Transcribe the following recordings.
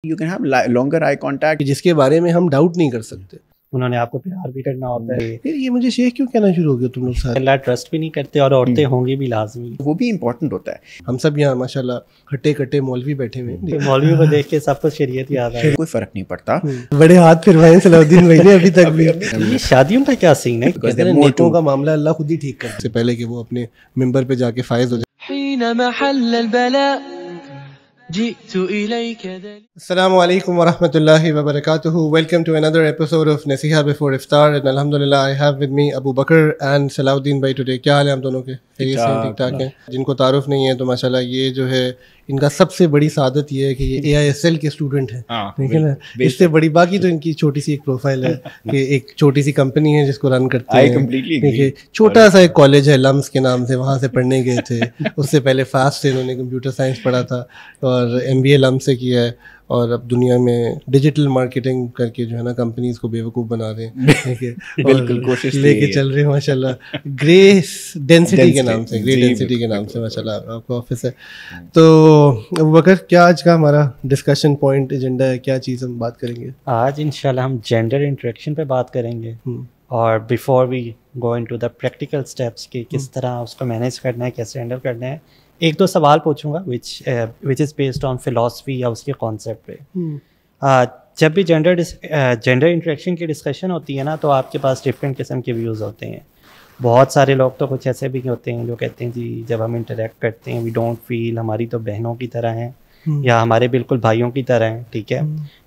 You can have longer eye contact جس کے بارے میں ہم ڈاؤٹ نہیں کر سکتے. انہوں نے آپ کو پیار بھی کرنا ہوتا ہے. پھر یہ مجھے شیخ کیوں کہنا شروع ہو گیا تم لوگ سارے؟ اللہ ٹرسٹ بھی نہیں کرتے اور عورتیں ہوں گی بھی لازمی. وہ بھی امپورٹنٹ ہوتا ہے. ہم سب یہاں ماشاءاللہ ہٹے کٹے مولوی بیٹھے ہوئے ہیں. مولویوں کو دیکھ کے سب کو شریعت یاد آ. کوئی فرق نہیں پڑتا. بڑے ہاتھ پھروائے صلاح الدین بھائی نے ابھی تک بھی. یہ شادیوں کا کیا سین ہے؟ نیکوں کا معاملہ اللہ خود ہی ٹھیک کرتا ہے سے پہلے کہ وہ اپنے ممبر پہ جا کے فائز ہو جائے. السلام علیکم ورحمۃ اللہ وبرکاتہ. Welcome to another episode of Naseeha before iftar. And الحمدللہ I have with me Abu Bakr and Salah Uddin بھائی ٹوڈے. کیا حال ہے ہم دونوں کے؟ ٹھیک ٹھاک ہیں. جن کو تعارف نہیں ہے تو ماشاءاللہ یہ جو ہے ان کا سب سے بڑی سعادت یہ ہے کہ یہ AISL کے اسٹوڈنٹ ہیں. ٹھیک ہے نا. اس سے بڑی باقی تو ان کی چھوٹی سی ایک پروفائل ہے کہ ایک چھوٹی سی کمپنی ہے جس کو رن کرتے ہیں. ٹھیک ہے. چھوٹا سا ایک کالج ہے لمس کے نام سے, وہاں سے پڑھنے گئے تھے. اس سے پہلے فاسٹ سے انہوں نے کمپیوٹر سائنس پڑھا تھا اور MBA لمس سے کیا ہے. اور اب دنیا میں ڈیجیٹل مارکیٹنگ کر کے جو ہے نا کمپنیز کو بیوقوف بنا رہے ہیں. بالکل کوشش لے کے چل رہے ہیں ماشاء اللہ. گریس ڈینسٹی کے نام سے, گریٹ ڈینسٹی کے نام سے ماشاء اللہ آپ کا آفس ہے. تو ابو بکر کیا آج کا ہمارا ڈسکشن پوائنٹ ایجنڈا ہے؟ کیا چیز ہم بات کریں گے آج؟ انشاءاللہ ہم جینڈر انٹریکشن پہ بات کریں گے. اور before we go into the practical steps کہ کس طرح اس کو مینیج کرنا ہے, کیسے ہینڈل کرنا ہے, ایک دو سوال پوچھوں گا وچ از بیسڈ آن فلاسفی یا اس کے کانسیپٹ پہ. جب بھی جینڈر انٹریکشن کی ڈسکشن ہوتی ہے نا تو آپ کے پاس ڈفرینٹ قسم کے ویوز ہوتے ہیں. بہت سارے لوگ تو کچھ ایسے بھی ہوتے ہیں جو کہتے ہیں جی جب ہم انٹریکٹ کرتے ہیں وی ڈونٹ فیل ہماری تو بہنوں کی طرح ہیں یا ہمارے بالکل بھائیوں کی طرح ہیں. ٹھیک ہے.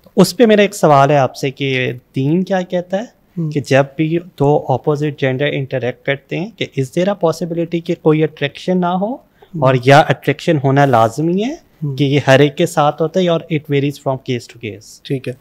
تو اس پہ میرا ایک سوال ہے آپ سے کہ دین کیا کہتا ہے کہ جب بھی دو اپوزٹ جینڈر انٹریکٹ کرتے ہیں کہ از دیر اے پاسبلٹی کہ کوئی اٹریکشن نہ ہو, اور یا اٹریکشن ہونا لازمی ہے کہ یہ ہر ایک کے ساتھ ہوتا ہے اور it varies from case to case. ٹھیک ہے.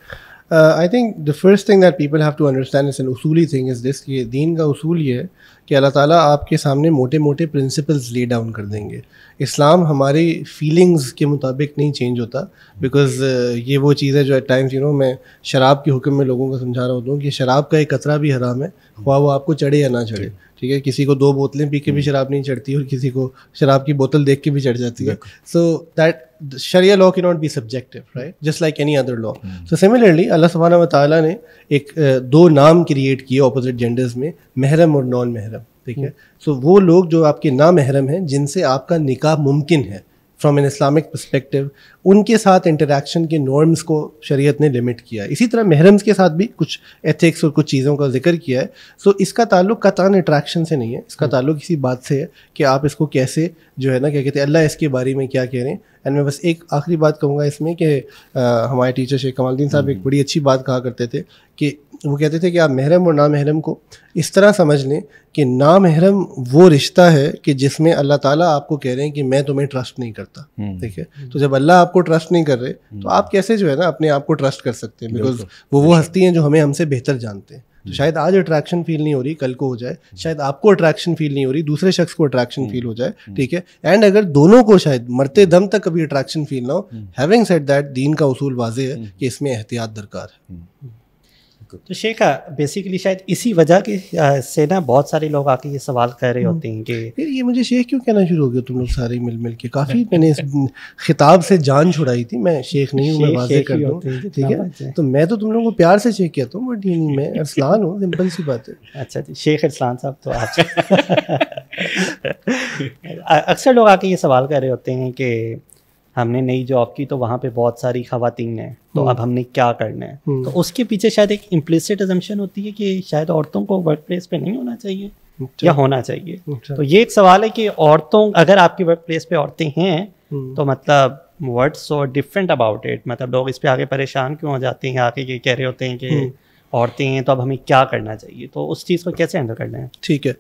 I think the first thing that people have to understand is an اصولی thing is this کہ دین کا اصول یہ ہے کہ اللہ تعالیٰ آپ کے سامنے موٹے موٹے پرنسپلز لے ڈاؤن کر دیں گے. اسلام ہماری فیلنگز کے مطابق نہیں چینج ہوتا, بیکاز یہ وہ چیز ہے جو ایٹ ٹائمز میں شراب کے حکم میں لوگوں کو سمجھا رہا ہوتا ہوں کہ شراب کا ایک قطرہ بھی حرام ہے, خواہ وہ آپ کو چڑھے یا نہ چڑھے. ٹھیک ہے. کسی کو 2 بوتلیں پی کے بھی شراب نہیں چڑھتی اور کسی کو شراب کی بوتل دیکھ کے بھی چڑھ جاتی ہے. سو دیٹ شریعہ لا کی not be subjective, right, just like any other law. So similarly اللہ سبحانہ و تعالیٰ نے ایک 2 نام کریٹ کیے اپوزٹ جینڈرز میں, محرم اور نان محرم. ٹھیک ہے. سو وہ لوگ جو آپ کے نامحرم ہیں جن سے آپ کا نکاح ممکن ہے فرام این اسلامک پرسپیکٹو, ان کے ساتھ انٹریکشن کے نارمز کو شریعت نے لمٹ کیا ہے. اسی طرح محرمز کے ساتھ بھی کچھ ایتھکس اور کچھ چیزوں کا ذکر کیا ہے. سو اس کا تعلق قطعاً اٹریکشن سے نہیں ہے, اس کا تعلق اسی بات سے ہے کہ آپ اس کو کیسے جو ہے نا کیا کہتے ہیں اللہ اس کے بارے میں کیا کہہ رہے ہیں. اینڈ میں بس ایک آخری بات کہوں گا اس میں کہ ہمارے ٹیچر شیخ کمال الدین صاحب ایک بڑی اچھی بات کہا کرتے تھے کہ وہ کہتے تھے کہ آپ محرم اور نامحرم کو اس طرح سمجھ لیں کہ نامحرم وہ رشتہ ہے کہ جس میں اللہ تعالیٰ آپ کو کہہ رہے ہیں کہ میں تمہیں ٹرسٹ نہیں کرتا. ٹھیک ہے. تو جب اللہ آپ کو ٹرسٹ نہیں کر رہے تو آپ کیسے جو ہے نا اپنے آپ کو ٹرسٹ کر سکتے ہیں, بیکاز وہ ہستی ہیں جو ہم سے بہتر جانتے ہیں. تو شاید آج اٹریکشن فیل نہیں ہو رہی, کل کو ہو جائے. شاید آپ کو اٹریکشن فیل نہیں ہو رہی, دوسرے شخص کو اٹریکشن فیل ہو جائے. ٹھیک ہے. اینڈ اگر دونوں کو شاید مرتے دم تک کبھی اٹریکشن فیل نہ ہو, ہیونگ سیڈ دیٹ دین کا اصول واضح ہے کہ اس میں احتیاط درکار ہے. تو شیخا بیسیکلی شاید اسی وجہ کی سے نا بہت سارے لوگ آ کے یہ سوال کر رہے ہوتے ہیں کہ پھر یہ مجھے شیخ کیوں کہنا شروع ہو گیا تم لوگ سارے مل کے. کافی میں نے اس خطاب سے جان چھڑائی تھی. میں شیخ نہیں ہوں, میں واضح کر دوں. ٹھیک ہے. تو میں تو تم لوگوں کو پیار سے شیخ کہتا ہوں, بٹ یہ نہیں, میں ارسلان ہوں, سمپل سی بات ہے. اچھا جی, شیخ ارسلان صاحب. تو اکثر لوگ آ کے یہ سوال کر رہے ہوتے ہیں کہ ہم نے نئی جاب کی تو وہاں پہ بہت ساری خواتین ہیں, تو اب ہم نے کیا کرنا ہے. تو اس کے پیچھے شاید ایک امپلیسٹ ازمپشن ہوتی ہے کہ شاید عورتوں کو ورک پلیس پہ نہیں ہونا چاہیے یا ہونا چاہیے. تو یہ ایک سوال ہے کہ عورتوں, اگر آپ کی ورک پلیس پہ عورتیں ہیں تو مطلب what's so different about it, مطلب لوگ اس پہ آگے پریشان کیوں ہو جاتے ہیں, آگے یہ کہہ رہے ہوتے ہیں کہ عورتیں ہیں تو اب ہمیں کیا کرنا چاہیے. تو اس چیز کو کیسے ہینڈل کرنا ہے؟ ٹھیک ہے.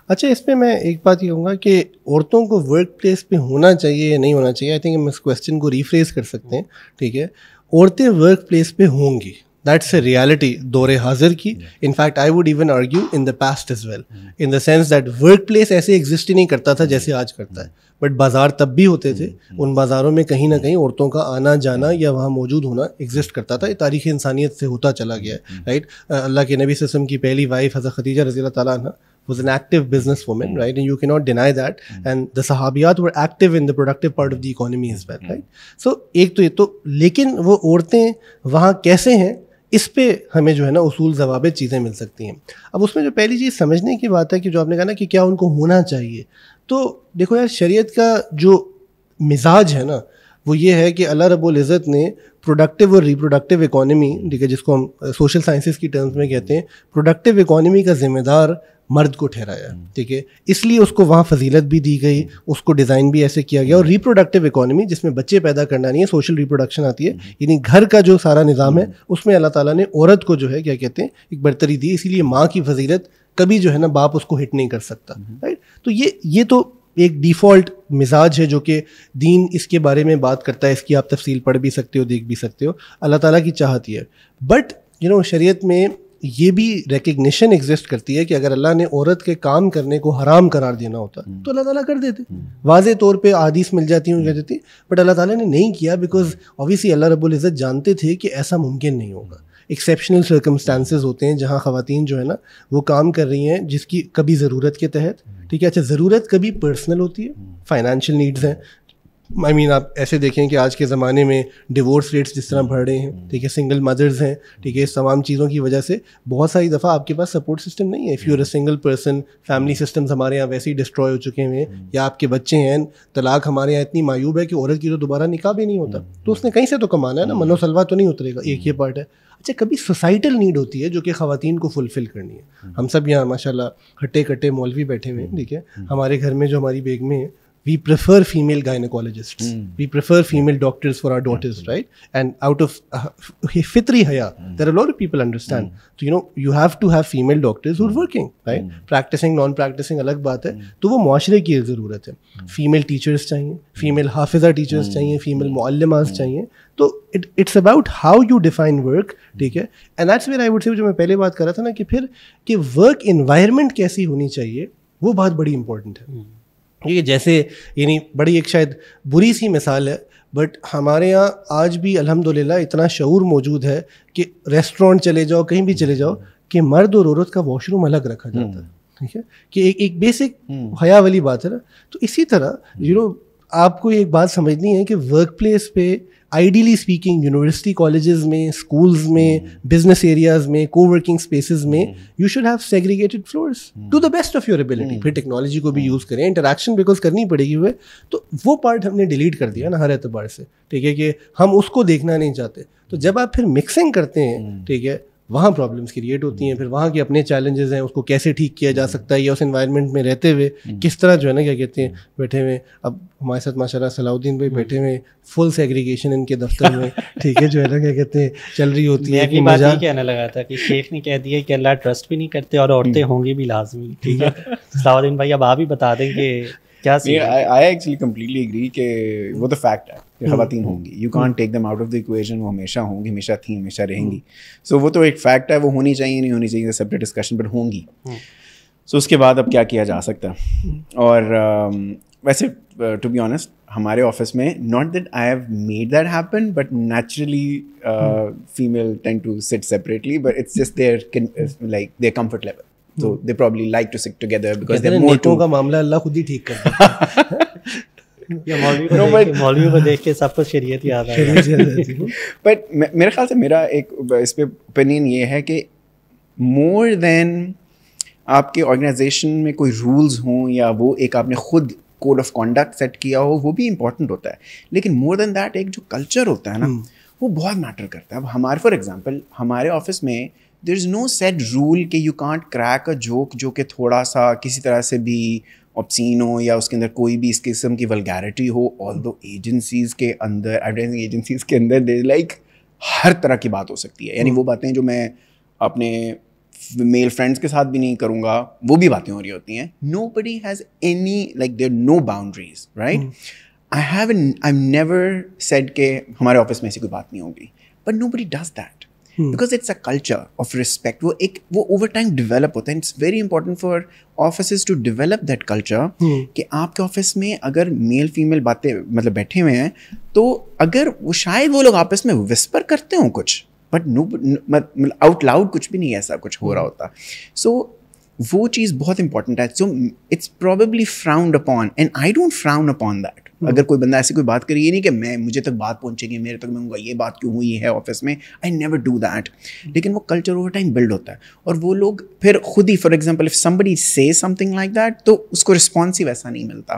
اچھا, اس پہ میں ایک بات یہ کہوں گا کہ عورتوں کو ورک پلیس پہ ہونا چاہیے یا نہیں ہونا چاہیے. آئی تھنک ہم اس کویسچن کو ریفریز کر سکتے ہیں. ٹھیک ہے. عورتیں ورک پلیس پہ ہوں گی, دیٹس اے ریالٹی دور حاضر کی. In fact I would even argue in the past as well, in the sense that work place ایسے ایگزسٹ ہی نہیں کرتا تھا جیسے آج کرتا ہے, بٹ بازار تب بھی ہوتے تھے. ان بازاروں میں کہیں نہ کہیں عورتوں کا آنا جانا یا وہاں موجود ہونا ایگزسٹ کرتا تھا. یہ تاریخ انسانیت سے ہوتا چلا گیا ہے. رائٹ. اللہ کے نبی صلی اللہ علیہ وسلم کی پہلی وائف حضرت خدیجہ رضی اللہ تعالیٰ عنہ was an active businesswoman, right? And you cannot deny that. And the sahabiyat were active in the productive part of the economy as well, right? So ایک تو یہ تو, لیکن وہ عورتیں وہاں کیسے ہیں اس پہ ہمیں جو ہے نا اصول ضوابط چیزیں مل سکتی ہیں. اب اس میں جو پہلی چیز سمجھنے کی بات ہے کہ جو آپ نے کہا نا کہ کیا ان کو ہونا چاہیے, تو دیکھو یار شریعت کا جو مزاج ہے نا وہ یہ ہے کہ اللہ رب العزت نے پروڈکٹیو اور ریپروڈکٹیو اکانومی, ٹھیک ہے, جس کو ہم سوشل سائنسز کی ٹرمز میں کہتے ہیں, پروڈکٹیو اکانومی کا ذمہ دار مرد کو ٹھہرایا, ٹھیک ہے, اس لیے اس کو وہاں فضیلت بھی دی گئی, اس کو ڈیزائن بھی ایسے کیا گیا. اور ریپروڈکٹیو اکانومی جس میں بچے پیدا کرنا نہیں ہے, سوشل ریپروڈکشن آتی ہے, یعنی گھر کا جو سارا نظام ہے اس میں اللہ تعالیٰ نے عورت کو جو ہے کیا کہتے ہیں ایک برتری دی, اسی لیے ماں کی فضیلت کبھی جو ہے نا باپ اس کو ہٹ نہیں کر سکتا, رائٹ. تو یہ تو ایک ڈیفالٹ مزاج ہے جو کہ دین اس کے بارے میں بات کرتا ہے, اس کی آپ تفصیل پڑھ بھی سکتے ہو, دیکھ بھی سکتے ہو, اللہ تعالیٰ کی چاہت ہے. بٹ شریعت میں یہ بھی ریکگنیشن ایگزسٹ کرتی ہے کہ اگر اللہ نے عورت کے کام کرنے کو حرام قرار دینا ہوتا تو اللہ تعالیٰ کر دیتے, واضح طور پہ احادیث مل جاتی ہیں, کہہ دیتی, بٹ اللہ تعالیٰ نے نہیں کیا بیکاز اوبویسلی اللہ رب العزت جانتے تھے کہ ایسا ممکن نہیں ہوگا. ایکسیپشنل سرکمسٹانسز ہوتے ہیں جہاں خواتین جو ہے نا وہ کام کر رہی ہیں جس کی کبھی ضرورت کے تحت, ٹھیک ہے. اچھا, ضرورت کبھی پرسنل ہوتی ہے, فائنینشیل نیڈز ہیں. آئی مین آپ ایسے دیکھیں کہ آج کے زمانے میں ڈیورس ریٹس جس طرح بڑھ رہے ہیں, ٹھیک ہے, سنگل مدرز ہیں, ٹھیک ہے, اس تمام چیزوں کی وجہ سے بہت ساری دفعہ آپ کے پاس سپورٹ سسٹم نہیں ہے. If you are a single person, family systems ہمارے یہاں ویسے ہی ڈسٹروائے ہو چکے ہیں, یا آپ کے بچے ہیں, طلاق ہمارے یہاں اتنی معیوب ہے کہ عورت کی تو دوبارہ نکاح بھی نہیں ہوتا, تو اس نے کہیں سے تو کمانا ہے نا, منو سلوا تو نہیں اترے گا, ایک یہ پارٹ ہے. اچھا, کبھی سوسائٹل نیڈ ہوتی ہے جو کہ خواتین کو فلفل کرنی ہے. ہم سب یہاں ماشاء اللہ ہٹے کٹے مولوی بیٹھے ہوئے ہیں, ٹھیک ہے, ہمارے گھر میں جو ہماری بیگمیں ہیں, we prefer female gynecologists, we prefer female doctors for our daughters, right? And out of fitri haya, there are a lot of people understand, so you have to have female doctors who are working, right? Practicing, non-practicing الگ بات ہے, تو وہ معاشرے کی ضرورت ہے. Female teachers چاہیے, فیمیل حافظہ ٹیچرس چاہیے, فیمیل معلمات چاہیے. تو it's about how you define work, ٹھیک ہے. And that's where I would say, جو میں پہلے بات کر رہا تھا نا کہ پھر کہ ورک انوائرمنٹ کیسی ہونی چاہیے, وہ بات بڑی امپورٹنٹ ہے. یہ جیسے یعنی بڑی ایک شاید بری سی مثال ہے, بٹ ہمارے یہاں آج بھی الحمدللہ اتنا شعور موجود ہے کہ ریسٹورینٹ چلے جاؤ, کہیں بھی چلے جاؤ, کہ مرد اور عورت کا واش روم الگ رکھا جاتا ہے, ٹھیک ہے, کہ ایک بیسک حیا والی بات ہے نا. تو اسی طرح آپ کو ایک بات سمجھنی ہے کہ ورک پلیس پہ آئیڈیلی اسپیکنگ, یونیورسٹی کالجز میں, اسکولز میں, بزنس ایریاز میں, کو ورکنگ اسپیسز میں, you should have segregated floors to the best of your ability. پھر ٹیکنالوجی کو بھی یوز کریں, انٹریکشن بیکاز کرنی پڑے گی ہوئے, تو وہ پارٹ ہم نے ڈیلیٹ کر دیا نا ہر اعتبار سے, ٹھیک ہے, کہ ہم اس کو دیکھنا نہیں چاہتے. تو جب آپ پھر مکسنگ کرتے ہیں, ٹھیک ہے, وہاں پرابلمس کریٹ ہوتی ہیں. پھر وہاں کے اپنے چیلنجز ہیں, اس کو کیسے ٹھیک کیا جا سکتا ہے, یا اس انوائرمنٹ میں رہتے ہوئے کس طرح جو ہے نا کیا کہتے ہیں بیٹھے ہوئے. اب ہمارے ساتھ ماشاء اللہ صلاح الدین بھائی بیٹھے ہوئے, فل سیگریگیشن ان کے دفتر میں, ٹھیک ہے, جو ہے نا کیا کہتے ہیں چل رہی ہوتی ہے. میں یہ کہنے لگا تھا کہ شیخ نے کہہ دیا کہ اللہ ٹرسٹ بھی نہیں کرتے اور عورتیں ہوں گی بھی لازمی, ٹھیک ہے. صلاح الدین بھائی اب آپ ہی بتا دیں کہ کیا سی. I actually completely agree کہ وہ تو فیکٹ ہے کہ خواتین ہوں گی, you can't take them out of the equation. وہ ہمیشہ ہوں گی, ہمیشہ تھیں, ہمیشہ رہیں گی. سو وہ تو ایک فیکٹ ہے, وہ ہونی چاہیے, نہیں ہونی چاہیے, سیپریٹ ڈسکشن, بٹ ہوں گی. سو اس کے بعد اب کیا کیا جا سکتا ہے. اور ویسے ٹو بی آنیسٹ ہمارے آفس میں, not that I have made that happen, but naturally female tend to sit separately, but it's just their like their comfort level. So they probably like to sit together because they're more to. کا معاملہ اللہ خود ہی ٹھیک کرتا ہے. مولوی کو دیکھ کے سب کو شریعت یاد آ جاتی ہے. بٹ میرے خیال سے میرا ایک اس پہ اوپینین یہ ہے کہ مور دین آپ کے آرگنائزیشن میں کوئی رولز ہوں یا وہ ایک آپ نے خود کوڈ آف کانڈکٹ سیٹ کیا ہو, وہ بھی امپورٹنٹ ہوتا ہے, لیکن مور دین دیٹ ایک جو کلچر ہوتا ہے نا وہ بہت میٹر کرتا ہے. اب ہمارے فار ایگزامپل ہمارے آفس میں there is no set rule کہ you can't crack a joke جو کہ تھوڑا سا کسی طرح سے بھی آبسین ہو یا اس کے اندر کوئی بھی اس قسم کی ولگیرٹی ہو. آلدو ایجنسیز کے اندر, ایڈورٹائزنگ ایجنسیز کے اندر دیر لائک ہر طرح کی بات ہو سکتی ہے. یعنی وہ باتیں جو میں اپنے میل فرینڈس کے ساتھ بھی نہیں کروں گا, وہ بھی باتیں ہو رہی ہوتی ہیں. Nobody has any like there no boundaries, right. I never said کہ ہمارے آفس میں ایسی کوئی بات نہیں ہوگی, but nobody does that. Because it's a culture of respect. وہ over time develop ہوتا ہے. It's very important for offices to develop that culture کہ آپ کے آفس میں اگر میل فیمیل باتیں مطلب بیٹھے ہوئے ہیں تو اگر وہ شاید وہ لوگ آپس میں وسپر کرتے ہوں کچھ, بٹ نو آؤٹ لاؤڈ کچھ بھی نہیں ایسا کچھ ہو رہا ہوتا. سو وہ چیز بہت امپورٹنٹ ہے. So it's probably frowned upon and I don't frown upon that. اگر کوئی بندہ ایسی کوئی بات کرے, یہ نہیں کہ مجھے تک بات پہنچے گی, میرے تک میں یہ بات کیوں ہوئی ہے آفس میں, آئی نیور ڈو دیٹ. لیکن وہ کلچر اوور ٹائم بلڈ ہوتا ہے, اور وہ لوگ پھر خود ہی, for example if somebody says something like that, تو اس کو رسپانسو ایسا نہیں ملتا.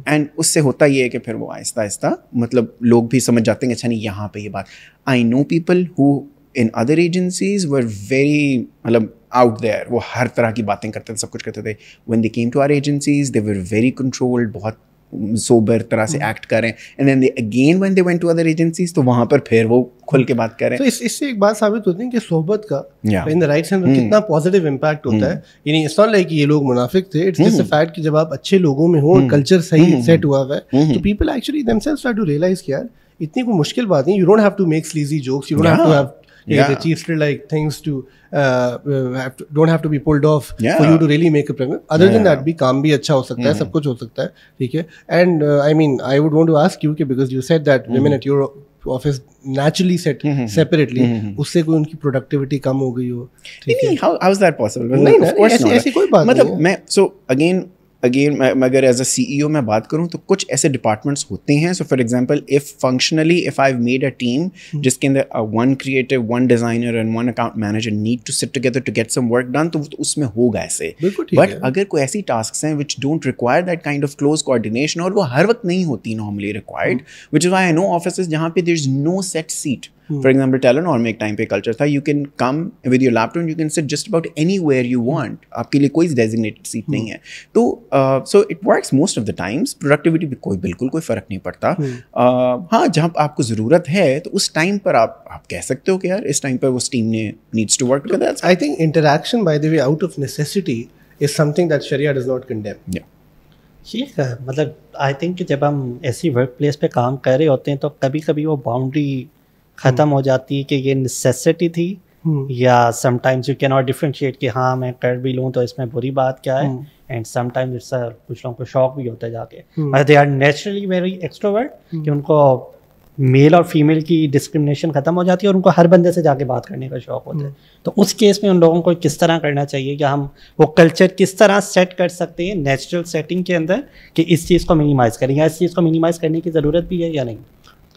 اینڈ اس سے ہوتا یہ ہے کہ پھر وہ آہستہ آہستہ مطلب لوگ بھی سمجھ جاتے ہیں کہ اچھا نہیں یہاں پہ یہ بات. I know people who in other agencies were very مطلب آؤٹ دیئر, وہ ہر طرح کی باتیں کرتے تھے, سب کچھ کرتے تھے. When they came to our agencies they were very controlled, بہت سوبر طرح سے ایکٹ کریں. And then they again when they went to other agencies, تو وہاں پر پھر وہ کھل کے بات کریں. تو اس سے ایک بات ثابت ہوتی ہے کہ صحبت کا ان دا رائٹ سینس کتنا پازیٹیو امپیکٹ ہوتا ہے. یعنی اٹس ناٹ لائک یہ لوگ منافق تھے, اٹس جسٹ اے فیکٹ کہ جب آپ اچھے لوگوں میں ہو, کلچر صحیح سیٹ ہوا ہوا ہے, تو people actually themselves start to realise کہ یار اتنی کوئی مشکل بات نہیں. You don't have to make sleazy jokes, you don't have to have cheapster like things to don't have to be pulled off for you to really make a presence. Other than that بھی کام بھی اچھا ہو سکتا ہے, سب کچھ ہو سکتا ہے, ٹھیک ہے. And I mean I would want to ask you because you said that women at your office naturally set separately, اس سے کوئی ان کی productivity کم ہو گئی ہو. نہیں, how is that possible? Of course not. ایسی کوئی بات مطلب میں so again میں اگر ایز اے سی ای او میں بات کروں تو کچھ ایسے ڈپارٹمنٹس ہوتے ہیں. So for example if I made a team جس کے اندر one creative, one designer and one account manager need to sit together to get some work done, تو اس میں ہوگا ایسے. بٹ اگر کوئی ایسی ٹاسکس ہیں which don't require that kind of close coordination, اور وہ ہر وقت نہیں ہوتی normally required, which is why I know offices جہاں پہ there is no seat seat. For example, Telenor میں ایک ٹائم پہ کلچر تھا, you can come with your laptop and you can sit just about anywhere you want. آپ کے لیے کوئی designated seat نہیں ہے. تو so it works most of the times. Productivity پہ بالکل کوئی فرق نہیں پڑتا. ہاں جہاں آپ کو ضرورت ہے تو اس ٹائم پر آپ کہہ سکتے ہو کہ یار اس ٹائم پر اس ٹیم نے needs to work together. I think interaction by the way out of necessity is something that Sharia does not condemn. Yeah. ٹھیک ہے, مطلب آئی تھنک کہ جب ہم ایسی ورک پلیس پہ کام کر رہے ہوتے ہیں تو کبھی کبھی وہ باؤنڈری ختم ہو جاتی ہے کہ یہ نیسیسٹی تھی, یا سم ٹائمز یو کی ناٹ ڈفرینشیٹ کہ ہاں میں کر بھی لوں تو اس میں بری بات کیا ہے. اینڈ سم ٹائمز کچھ لوگوں کو شوق بھی ہوتا ہے جا کے, they are naturally very extrovert کہ ان کو میل اور فیمیل کی ڈسکرمنیشن ختم ہو جاتی ہے اور ان کو ہر بندے سے جا کے بات کرنے کا شوق ہوتا ہے. تو اس کیس میں ان لوگوں کو کس طرح کرنا چاہیے, کہ ہم وہ کلچر کس طرح سیٹ کر سکتے ہیں نیچرل سیٹنگ کے اندر کہ اس چیز کو منیمائز کریں, یا اس چیز کو منیمائز کرنے کی ضرورت بھی ہے یا نہیں؟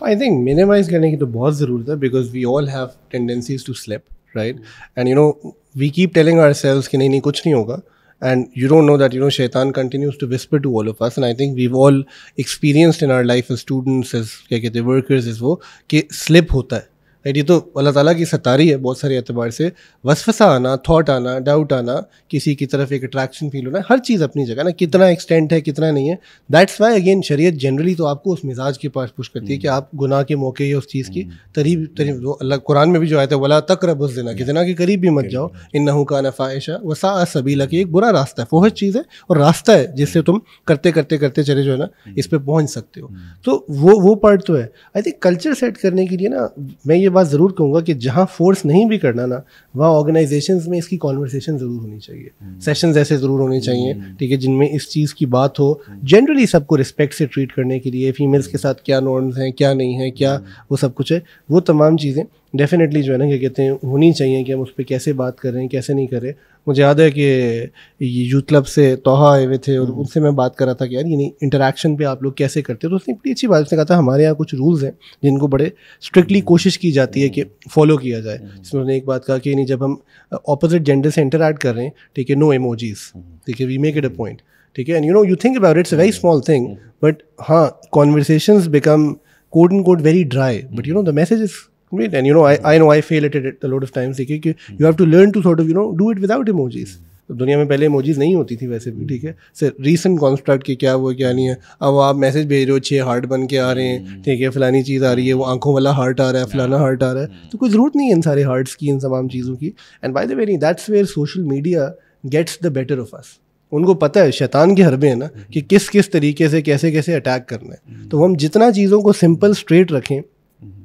آئی تھنک منیمائز کرنے کی تو بہت ضرورت ہے, because we all have tendencies to slip, right. And you know we keep telling ourselves کہ نہیں کچھ نہیں ہوگا, and you don't know that shaitan continues to whisper to all of us. And I think we've all experienced in our life as students, as kya kehte workers, is wo کہ slip ہوتا ہے. یہ تو اللہ تعالیٰ کی ستاری ہے بہت سارے اعتبار سے. وسوسہ آنا, تھاٹ آنا, ڈاؤٹ آنا, کسی کی طرف ایک اٹریکشن فیل ہونا, ہر چیز اپنی جگہ نا, کتنا ایکسٹینٹ ہے کتنا نہیں ہے. دیٹس وائی اگین شریعت جنرلی تو آپ کو اس مزاج کے پاس پوش کرتی ہے کہ آپ گناہ کے موقع یا اس چیز کی قریب اللہ قرآن میں بھی جو آتا ہے ولا تقربوا الزنا, کہ زنا کے قریب بھی مت جاؤ, انہ کان فاحشہ وساء سبیلا, کہ ایک برا راستہ ہے, فحش چیز ہے اور راستہ ہے جس سے تم کرتے کرتے کرتے چلے جو ہے نا اس پہ پہنچ سکتے ہو. تو وہ پارٹ تو ہے. آئی تھنک کلچر سیٹ کرنے کے لیے نا میں یہ بات ضرور کہوں گا کہ جہاں فورس نہیں بھی کرنا نا, وہاں آرگنائزیشنز میں اس کی کانورسیشن ضرور ہونی چاہیے, سیشنز ایسے ضرور ہونے چاہیے, ٹھیک ہے, جن میں اس چیز کی بات ہو, جنرلی سب کو رسپیکٹ سے ٹریٹ کرنے کے لیے, فیمیلس کے ساتھ کیا نارمز ہیں کیا نہیں ہیں, کیا وہ سب کچھ ہے, وہ تمام چیزیں ڈیفینیٹلی جو ہے نا کیا کہتے ہیں ہونی چاہیے کہ ہم اس پہ کیسے بات کر رہے ہیں کیسے نہیں کر رہے. مجھے یاد ہے کہ یوتھ کلب سے توحا آئے ہوئے تھے اور ان سے میں بات کر رہا تھا کہ یار یعنی انٹریکشن پہ آپ لوگ کیسے کرتے ہو, تو اس نے بڑی اچھی بات, اس نے کہا تھا ہمارے یہاں کچھ رولز ہیں جن کو بڑے اسٹرکٹلی کوشش کی جاتی ہے کہ فالو کیا جائے. اس میں نے ایک بات کہا کہ یعنی جب ہم اپوزٹ جینڈر سے انٹریکٹ کر رہے ہیں, ٹھیک ہے, نو ایموجیز, ٹھیک ہے, we make it a point, ٹھیک ہے, and you think about it's a very small thing, but ہاں conversations become quote unquote very dry, but the message is great. And I know I fail at it a lot of times, کہ you have to learn to sort of do it without emojis. دنیا میں پہلے emojis نہیں ہوتی تھی ویسے بھی, ٹھیک ہے, صرف ریسنٹ کانسٹرکٹ کہ کیا وہ کیا نہیں ہے. اب آپ میسج بھیج رہے ہو 6 ہارٹ بن کے آ رہے ہیں, ٹھیک ہے, فلانی چیز آ رہی ہے, وہ آنکھوں والا ہارٹ آ رہا ہے, فلانا ہارٹ آ رہا ہے, تو کوئی ضرورت نہیں ہے ان سارے ہارٹس کی, ان تمام چیزوں کی. And by the way that's where social media gets the better of us. ان کو پتہ ہے شیطان کے حربے ہیں نا کہ کس طریقے سے کیسے اٹیک کرنا ہے. تو ہم جتنا چیزوں کو سمپل اسٹریٹ رکھیں,